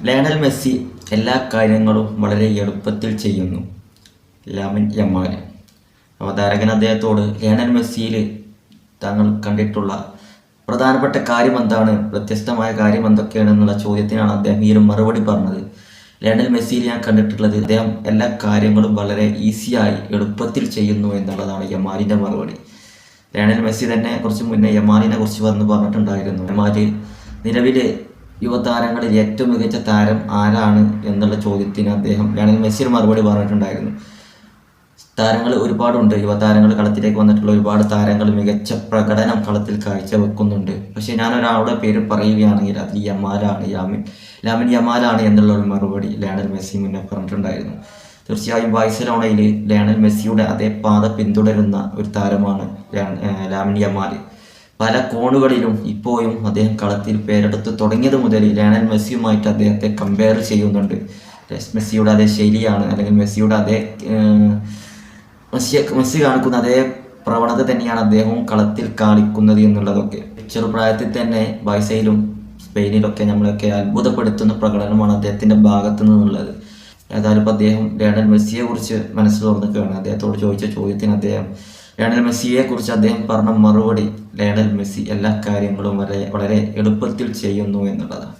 Lionel Messi എല്ലാ കാര്യങ്ങളും വളരെ എളുപ്പത്തിൽ ചെയ്യുന്നു. Lamine Yamal. അവതാരകൻ അദ്ദേഹത്തോട് ലയണൽ മെസ്സിയിൽ താങ്കൾ കണ്ടിട്ടുള്ള പ്രധാനപ്പെട്ട കാര്യം എന്താണ്, വ്യത്യസ്തമായ കാര്യം എന്തൊക്കെയാണെന്നുള്ള ചോദ്യത്തിനാണ് അദ്ദേഹം ഈ ഒരു മറുപടി പറഞ്ഞത്. ലയണൽ മെസ്സിയിൽ ഞാൻ കണ്ടിട്ടുള്ളത് അദ്ദേഹം എല്ലാ കാര്യങ്ങളും വളരെ ഈസിയായി എളുപ്പത്തിൽ ചെയ്യുന്നു എന്നുള്ളതാണ് യമാലിൻ്റെ മറുപടി. ലയണൽ മെസ്സി തന്നെ കുറച്ച് മുന്നേ യമാലിനെ കുറിച്ച് പറഞ്ഞിട്ടുണ്ടായിരുന്നു. യമാൽ നിലവിലെ യുവതാരങ്ങളിൽ ഏറ്റവും മികച്ച താരം ആരാണ് എന്നുള്ള ചോദ്യത്തിന് അദ്ദേഹം ലയണൽ മെസ്സിയുടെ മറുപടി പറഞ്ഞിട്ടുണ്ടായിരുന്നു. താരങ്ങൾ ഒരുപാടുണ്ട്, യുവതാരങ്ങൾ കളത്തിലേക്ക് വന്നിട്ടുള്ള ഒരുപാട് താരങ്ങൾ മികച്ച പ്രകടനം കളത്തിൽ കാഴ്ചവെക്കുന്നുണ്ട്. പക്ഷേ ഞാൻ ഒരാളുടെ പേര് പറയുകയാണെങ്കിൽ അത് യമാലാണ്, ലാമിൻ യമാലാണ് എന്നുള്ള ഒരു മറുപടി ലയണൽ മെസ്സി മുന്നേ പറഞ്ഞിട്ടുണ്ടായിരുന്നു. തീർച്ചയായും ബാഴ്സലോണയിൽ ലയണൽ മെസ്സിയുടെ അതേ പാത പിന്തുടരുന്ന ഒരു താരമാണ് ലാമിൻ യമാൽ. പല കോണുകളിലും ഇപ്പോഴും അദ്ദേഹം കളത്തിൽ പേരെടുത്ത് തുടങ്ങിയത് മുതൽ ലയണൽ മെസ്സിയുമായിട്ട് അദ്ദേഹത്തെ കമ്പയർ ചെയ്യുന്നുണ്ട്. മെസ്സിയുടെ അതേ ശൈലിയാണ്, അല്ലെങ്കിൽ മെസ്സിയുടെ അതേ മെസ്സി കാണിക്കുന്ന അതേ പ്രവണത തന്നെയാണ് അദ്ദേഹവും കളത്തിൽ കാണിക്കുന്നത് എന്നുള്ളതൊക്കെ ചെറുപ്രായത്തിൽ തന്നെ ബാഴ്സയിലും സ്പെയിനിലൊക്കെ നമ്മളൊക്കെ അത്ഭുതപ്പെടുത്തുന്ന പ്രകടനമാണ് അദ്ദേഹത്തിൻ്റെ ഭാഗത്തു നിന്നുള്ളത്. ഏതായാലും ഇപ്പോൾ അദ്ദേഹം ലയണൽ മെസ്സിയെ കുറിച്ച് മനസ്സ് തുറന്നിക്കുകയാണ്. അദ്ദേഹത്തോട് ചോദിച്ച ചോദ്യത്തിന് ലയണൽ മെസ്സിയെ കുറിച്ച് അദ്ദേഹം പറഞ്ഞ മറുപടി, ലയണൽ മെസ്സി എല്ലാ കാര്യങ്ങളും വളരെ എളുപ്പത്തിൽ ചെയ്യുന്നു എന്നുള്ളതാണ്.